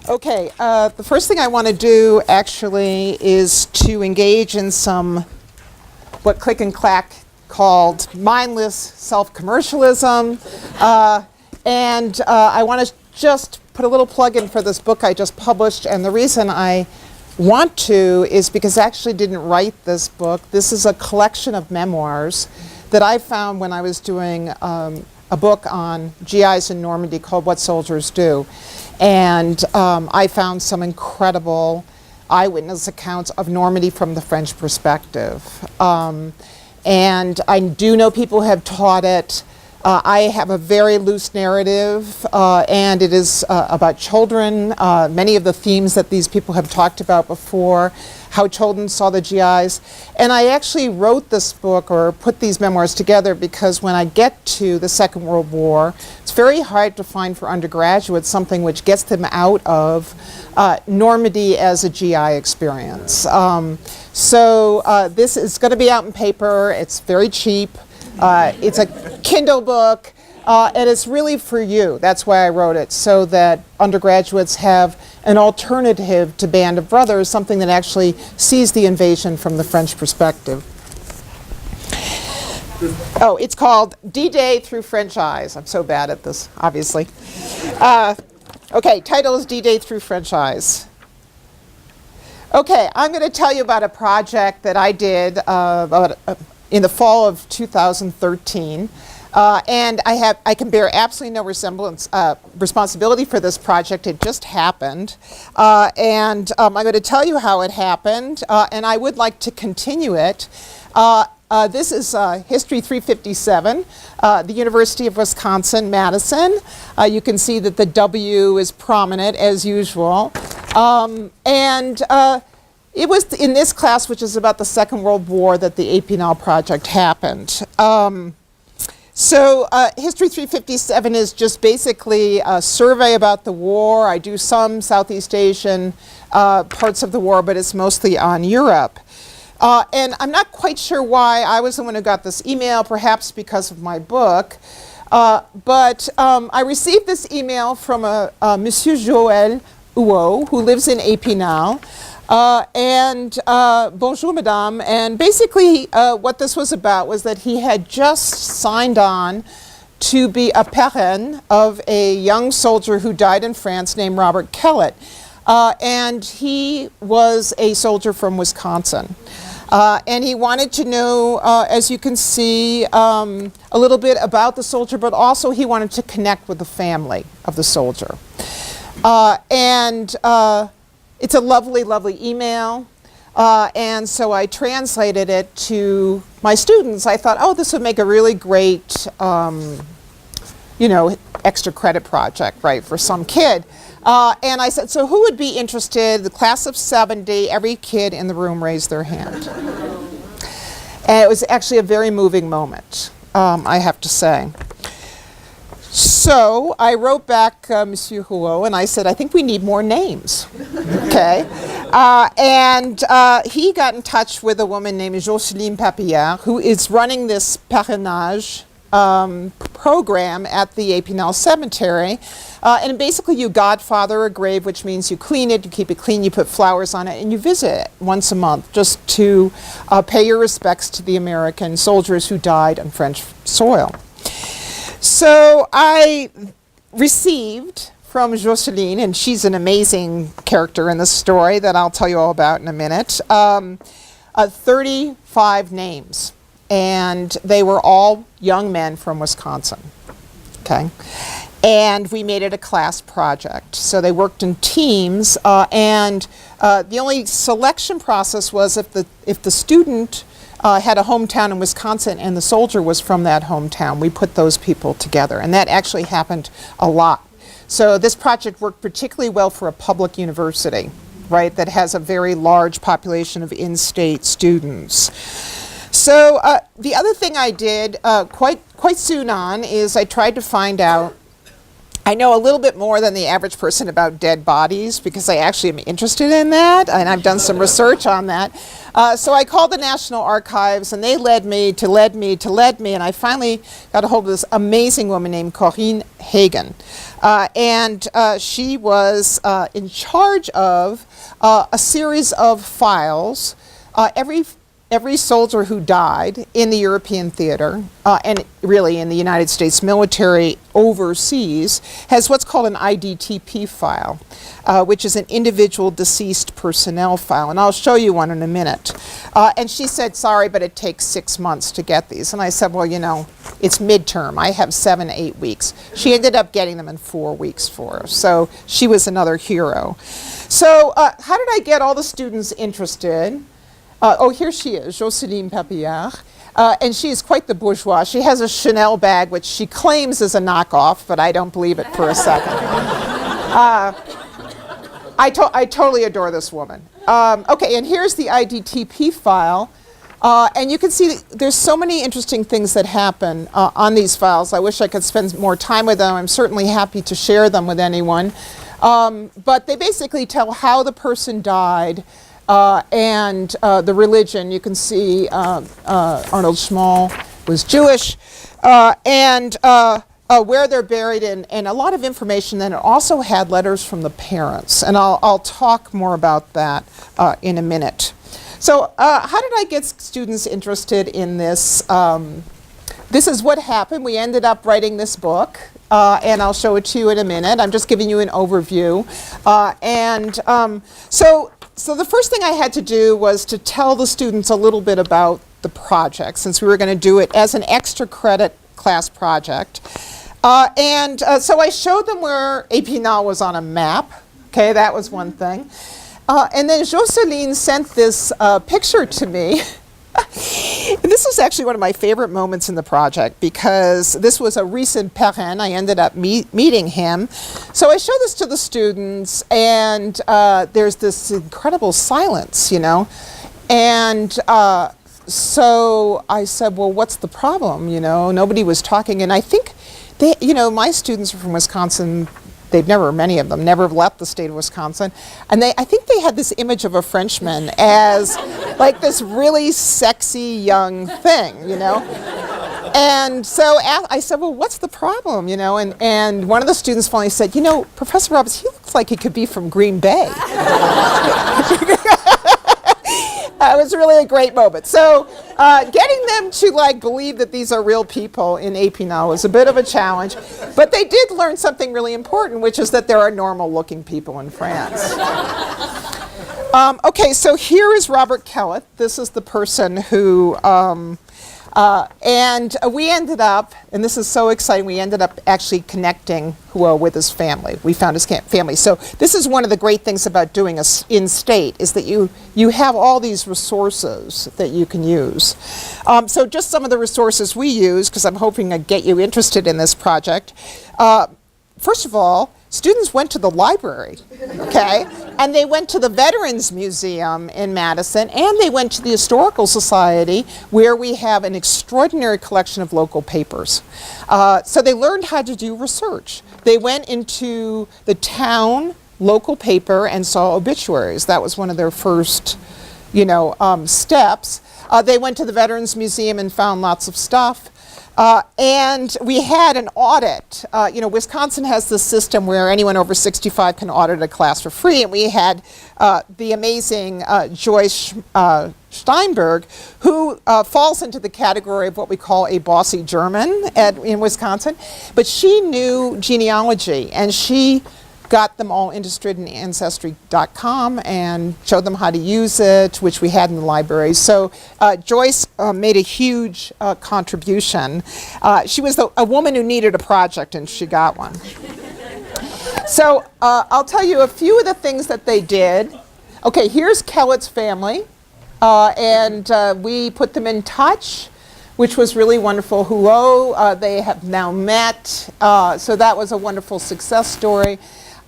Okay, the first thing I want to do actually is to engage in some what Click and Clack called mindless self-commercialism. And I want to just put a little plug in for this book I just published. And the reason I want to is because I actually didn't write this book. This is a collection of memoirs that I found when I was doing a book on GIs in Normandy called What Soldiers Do. And I found some incredible eyewitness accounts of Normandy from the French perspective. And I do know people have taught it. I have a very loose narrative, and it is about children. Many of the themes that these people have talked about before, how children saw the GIs. And I actually wrote this book or put these memoirs together because when I get to the Second World War, it's very hard to find for undergraduates something which gets them out of Normandy as a GI experience. So this is going to be out in paper. It's very cheap. It's a Kindle book, and it's really for you. That's why I wrote it, so that undergraduates have an alternative to Band of Brothers, something that actually sees the invasion from the French perspective. Oh, it's called D-Day Through French Eyes. I'm so bad at this, obviously. Okay, title is D-Day Through French Eyes. Okay, I'm going to tell you about a project that I did in the fall of 2013. And I can bear absolutely no responsibility for this project. It just happened. And I'm going to tell you how it happened. And I would like to continue it. This is History 357, the University of Wisconsin-Madison. You can see that the W is prominent as usual. It was in this class, which is about the Second World War, that the Epinal project happened. So History 357 is just basically a survey about the war. I do some Southeast Asian parts of the war, but it's mostly on Europe. And I'm not quite sure why I was the one who got this email, perhaps because of my book. But I received this email from a Monsieur Joël Huot, who lives in Epinal. Bonjour, madame. And basically, what this was about was that he had just signed on to be a parrain of a young soldier who died in France named Robert Kellett. And he was a soldier from Wisconsin. And he wanted to know, as you can see, a little bit about the soldier, but also he wanted to connect with the family of the soldier. It's a lovely, lovely email, and so I translated it to my students. I thought, oh, this would make a really great, extra credit project, right, for some kid. And I said, so who would be interested? The class of 70, every kid in the room raised their hand. And it was actually a very moving moment, I have to say. So I wrote back Monsieur Huot, and I said, I think we need more names. Okay? He got in touch with a woman named Jocelyne Papillard, who is running this parrainage program at the Epinal Cemetery. And basically you godfather a grave, which means you clean it, you keep it clean, you put flowers on it, and you visit it once a month just to pay your respects to the American soldiers who died on French soil. So I received from Jocelyne, and she's an amazing character in the story that I'll tell you all about in a minute, 35 names. And they were all young men from Wisconsin. Okay? And we made it a class project. So they worked in teams, and the only selection process was if the student had a hometown in Wisconsin and the soldier was from that hometown, we put those people together. And that actually happened a lot. So this project worked particularly well for a public university, right, that has a very large population of in-state students. So the other thing I did quite soon on is I tried to find out I know a little bit more than the average person about dead bodies because I actually am interested in that, and I've done some research on that. So I called the National Archives, and they led me, and I finally got a hold of this amazing woman named Corinne Hagen. And she was in charge of a series of files. Every soldier who died in the European theater, and really in the United States military overseas, has what's called an IDTP file, which is an individual deceased personnel file. And I'll show you one in a minute. And she said, sorry, but it takes 6 months to get these. And I said, well, you know, it's midterm. I have 7 to 8 weeks. She ended up getting them in 4 weeks for us. So she was another hero. So how did I get all the students interested? Oh, here she is, Jocelyne Papillard, and she is quite the bourgeois. She has a Chanel bag, which she claims is a knockoff, but I don't believe it for a second. I totally adore this woman. Okay, and here's the IDTP file, and you can see there's so many interesting things that happen on these files. I wish I could spend more time with them. I'm certainly happy to share them with anyone. But they basically tell how the person died, and the religion. You can see Arnold Schmall was Jewish, and where they're buried, and a lot of information. Then it also had letters from the parents, and I'll talk more about that in a minute. So how did I get students interested in this? This is what happened. We ended up writing this book, and I'll show it to you in a minute. I'm just giving you an overview. So the first thing I had to do was to tell the students a little bit about the project, since we were going to do it as an extra credit class project. So I showed them where Epinal was on a map. Okay, that was one thing. And then Jocelyne sent this picture to me. This is actually one of my favorite moments in the project because this was a recent parrain. I ended up meeting him. So I show this to the students, and there's this incredible silence, you know. And so I said, well, what's the problem? You know, nobody was talking. And I think they, you know, my students are from Wisconsin. They've never, many of them, never left the state of Wisconsin. And I think they had this image of a Frenchman as like this really sexy young thing, you know? And so I said, well, what's the problem, you know? And one of the students finally said, you know, Professor Roberts, he looks like he could be from Green Bay. It was really a great moment. So getting them to like believe that these are real people in Epinal was a bit of a challenge, but they did learn something really important, which is that there are normal looking people in France. Okay, so here is Robert Kellett. This is the person who, and we ended up, and this is so exciting, we ended up actually connecting Huo with his family. We found his family. So this is one of the great things about doing a in-state, is that you have all these resources that you can use. So just some of the resources we use, because I'm hoping to get you interested in this project. First of all, students went to the library, okay? And they went to the Veterans Museum in Madison, and they went to the Historical Society, where we have an extraordinary collection of local papers. So they learned how to do research. They went into the town local paper and saw obituaries. That was one of their first, you know, steps. They went to the Veterans Museum and found lots of stuff. And we had an audit. You know, Wisconsin has this system where anyone over 65 can audit a class for free, and we had the amazing Joyce Steinberg, who falls into the category of what we call a bossy German in Wisconsin. But she knew genealogy, and she got them all interested in Ancestry.com and showed them how to use it, which we had in the library. So Joyce made a huge contribution. She was a woman who needed a project, and she got one. So I'll tell you a few of the things that they did. Okay, here's Kellett's family, and we put them in touch, which was really wonderful. Huo, they have now met, so that was a wonderful success story.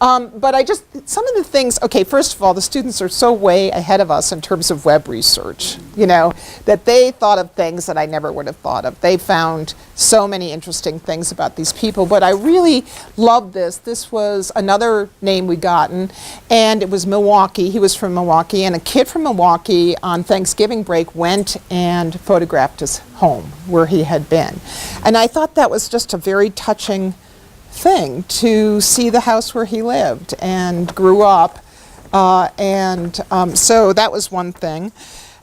But some of the things, okay, first of all, the students are so way ahead of us in terms of web research, that they thought of things that I never would have thought of. They found so many interesting things about these people, but I really loved this. This was another name we'd gotten, and it was Milwaukee. He was from Milwaukee, and a kid from Milwaukee on Thanksgiving break went and photographed his home where he had been. And I thought that was just a very touching thing to see the house where he lived and grew up, so that was one thing,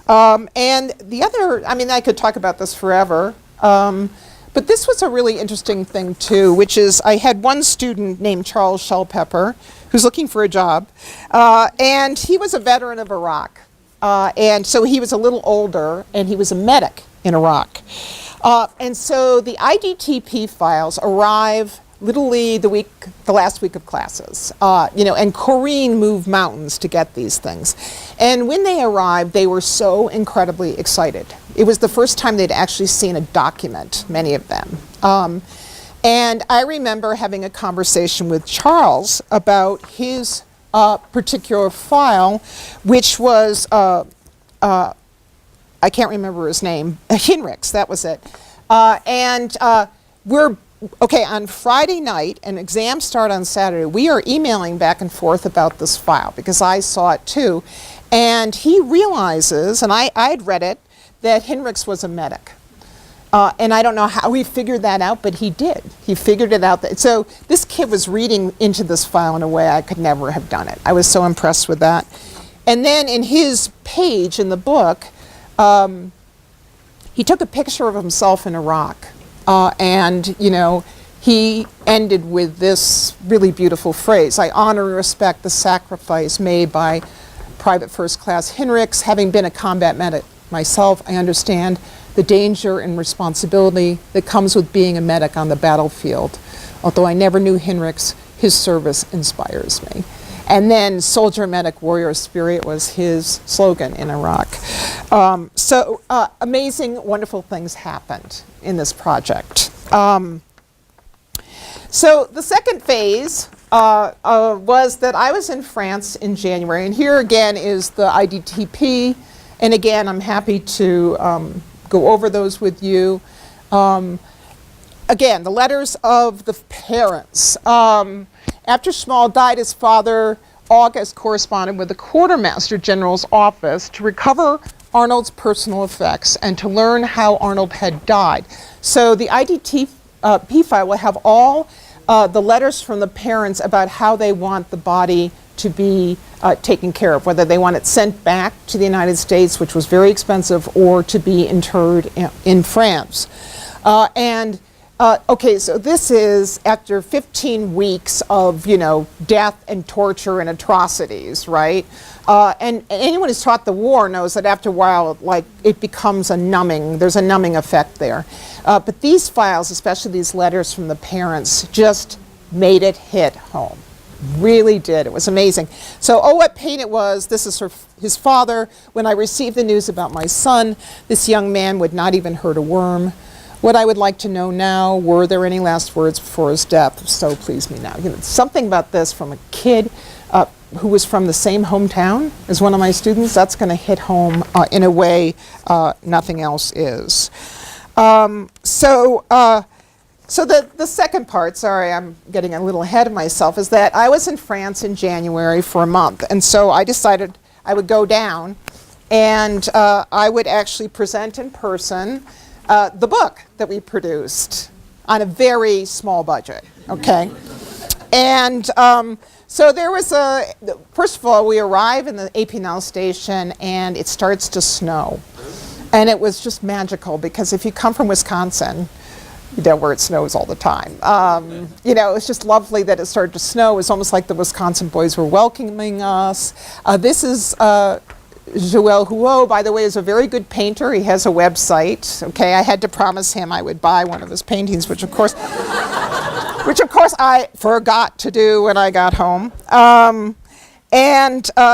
and the other, I could talk about this forever, but this was a really interesting thing too, which is I had one student named Charles Shellpepper who's looking for a job, and he was a veteran of Iraq, and so he was a little older, and he was a medic in Iraq, and so the IDTP files arrive literally the last week of classes, and Corrine moved mountains to get these things. And when they arrived, they were so incredibly excited. It was the first time they'd actually seen a document, many of them. And I remember having a conversation with Charles about his particular file, which was, I can't remember his name, Hinrichs, that was it. Okay, on Friday night, and exams start on Saturday, we are emailing back and forth about this file because I saw it too. And he realizes, and I'd read it, that Hinrichs was a medic. And I don't know how he figured that out, but he did. He figured it out. So this kid was reading into this file in a way I could never have done it. I was so impressed with that. And then in his page in the book, he took a picture of himself in Iraq. He ended with this really beautiful phrase: I honor and respect the sacrifice made by Private First Class Hinrichs. Having been a combat medic myself, I understand the danger and responsibility that comes with being a medic on the battlefield. Although I never knew Hinrichs, his service inspires me. And then soldier, medic, warrior spirit was his slogan in Iraq. Amazing, wonderful things happened in this project. So the second phase was that I was in France in January, and here again is the IDTP, and again I'm happy to go over those with you. Again, the letters of the parents. After Schmal died, his father, August, corresponded with the Quartermaster General's office to recover Arnold's personal effects and to learn how Arnold had died. So the IDTP file will have all the letters from the parents about how they want the body to be taken care of, whether they want it sent back to the United States, which was very expensive, or to be interred in France. Okay, so this is after 15 weeks of, death and torture and atrocities, right? And anyone who's taught the war knows that after a while, it becomes there's a numbing effect there. But these files, especially these letters from the parents, just made it hit home. Really did. It was amazing. So, what pain it was. This is his father. When I received the news about my son, this young man would not even hurt a worm. What I would like to know now, were there any last words before his death? So please me now. Something about this from a kid who was from the same hometown as one of my students, that's going to hit home in a way nothing else is. So the second part, sorry, I'm getting a little ahead of myself, is that I was in France in January for a month, and so I decided I would go down and I would actually present in person the book that we produced on a very small budget, okay? And so there was first of all, we arrive in the Epinal station and it starts to snow. And it was just magical because if you come from Wisconsin, where it snows all the time. It was just lovely that it started to snow. It was almost like the Wisconsin boys were welcoming us. This is Joël Huot, by the way, is a very good painter. He has a website. Okay, I had to promise him I would buy one of his paintings, which of course I forgot to do when I got home.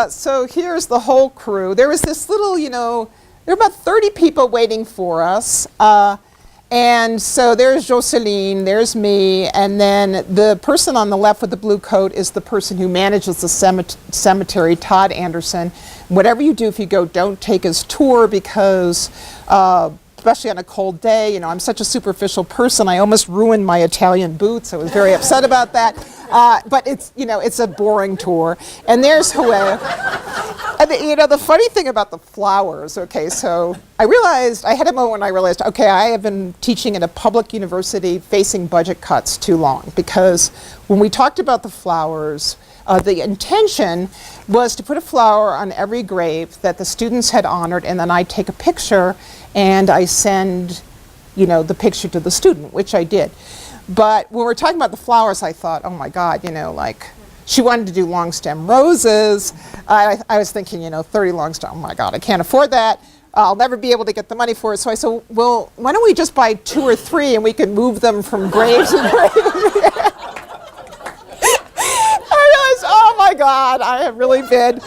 So here's the whole crew. There was this little, there were about 30 people waiting for us. And so there's Jocelyn, there's me, and then the person on the left with the blue coat is the person who manages the cemetery, Todd Anderson. Whatever you do, if you go, don't take his tour because, especially on a cold day, you know, I'm such a superficial person, I almost ruined my Italian boots. I was very upset about that. But it's, you know, it's a boring tour. And there's Huey. And you know, the funny thing about the flowers, okay, so I had a moment when I realized, okay, I have been teaching at a public university facing budget cuts too long, because when we talked about the flowers, the intention was to put a flower on every grave that the students had honored, and then I take a picture and I send, you know, the picture to the student, which I did. But when we're talking about the flowers, I thought, oh my God, you know, like, she wanted to do long stem roses. I was thinking, you know, 30 long stem, oh my God, I can't afford that. I'll never be able to get the money for it. So I said, well, why don't we just buy 2 or 3 and we can move them from grave to grave? I realized, oh my God, I have really been,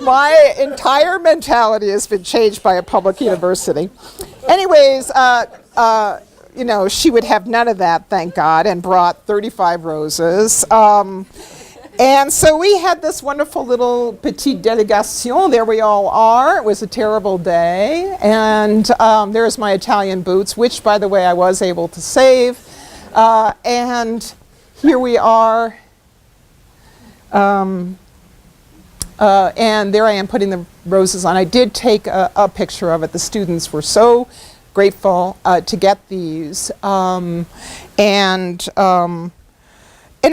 my entire mentality has been changed by a public university. Anyways, you know, she would have none of that, thank God, and brought 35 roses. And so we had this wonderful little petite délégation. There we all are. It was a terrible day. And there's my Italian boots, which, by the way, I was able to save. And here we are. And there I am putting the roses on. I did take a picture of it. The students were so grateful to get these. And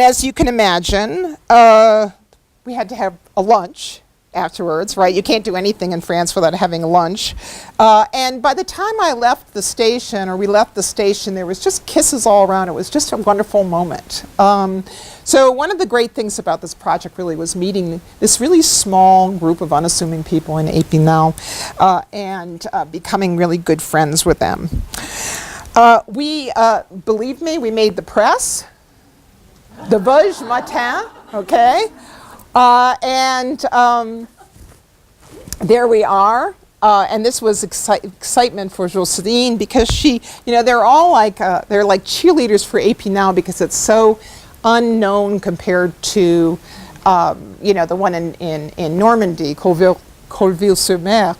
as you can imagine, we had to have a lunch afterwards, right? You can't do anything in France without having a lunch. And by the time I left the station, or we left the station, there was just kisses all around. It was just a wonderful moment. So one of the great things about this project really was meeting this really small group of unassuming people in Epinal and becoming really good friends with them. Believe me, we made the press. The Vosges Matin, okay? There we are. And this was excitement for Jocelyn because she, you know, they're all like, they're like cheerleaders for Epinal because it's so unknown compared to, you know, the one in Normandy, Colleville-sur-Mer.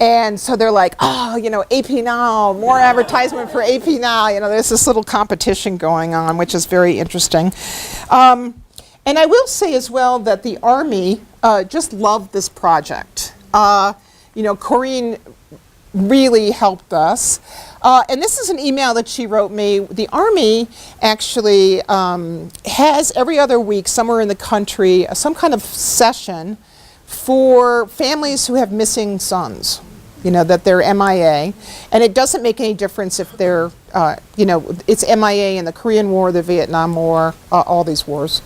And so they're like, oh, you know, Epinal, more advertisement for Epinal. You know, there's this little competition going on, which is very interesting. And I will say as well that the Army just loved this project. You know, Corinne really helped us. And this is an email that she wrote me. The Army actually has every other week somewhere in the country some kind of session for families who have missing sons, you know, that they're MIA. And it doesn't make any difference if they're, you know, it's MIA in the Korean War, the Vietnam War, all these wars.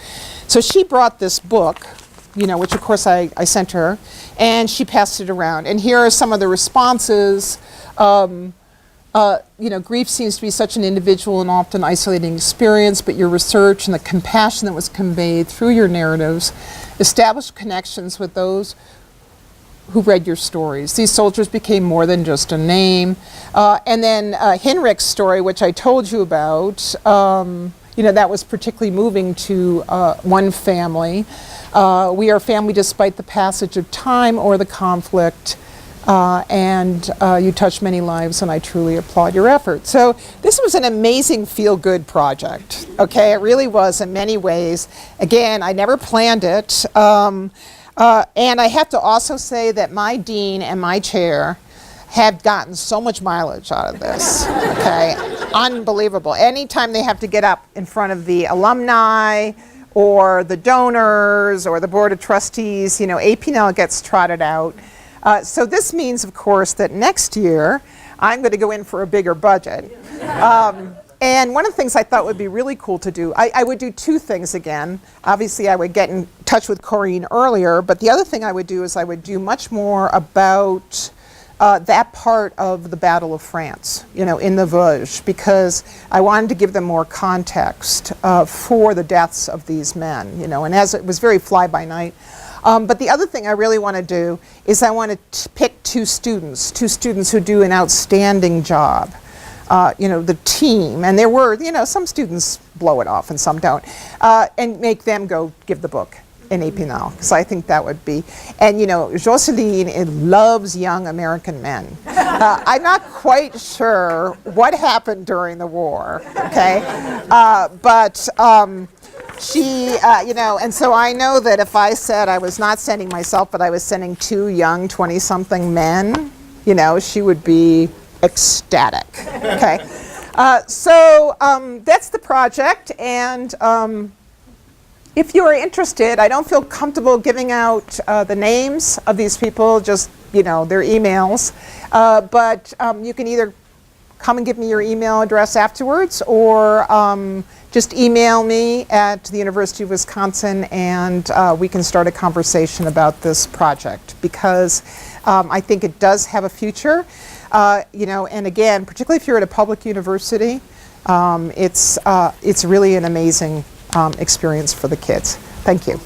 So she brought this book, you know, which of course I sent her, and she passed it around. And here are some of the responses. You know, grief seems to be such an individual and often isolating experience, but your research and the compassion that was conveyed through your narratives established connections with those who read your stories. These soldiers became more than just a name. And then Henrik's story, which I told you about, you know, that was particularly moving to one family. We are family despite the passage of time or the conflict. And you touched many lives, and I truly applaud your effort. So this was an amazing feel-good project, okay? It really was in many ways. Again, I never planned it. And I have to also say that my dean and my chair have gotten so much mileage out of this, okay? Unbelievable. Anytime they have to get up in front of the alumni or the donors or the board of trustees, you know, Epinal gets trotted out. So this means, of course, that next year I'm going to go in for a bigger budget. And one of the things I thought would be really cool to do, I would do 2 things again. Obviously, I would get in touch with Corinne earlier, but the other thing I would do is I would do much more about that part of the Battle of France, you know, in the Vosges, because I wanted to give them more context for the deaths of these men, you know, and as it was very fly-by-night. But the other thing I really want to do is I want to pick 2 students who do an outstanding job. the team, and there were, some students blow it off and some don't, and make them go give the book in Epinal, because I think that would be, and Jocelyn loves young American men. I'm not quite sure what happened during the war, okay, but she, and so I know that if I said I was not sending myself, but I was sending 2 young 20-something men, she would be ecstatic, okay. So that's the project, and if you are interested, I don't feel comfortable giving out the names of these people, just, their emails, but you can either come and give me your email address afterwards, or just email me at the University of Wisconsin, and we can start a conversation about this project, because I think it does have a future, and again, particularly if you're at a public university, it's really an amazing experience for the kids. Thank you.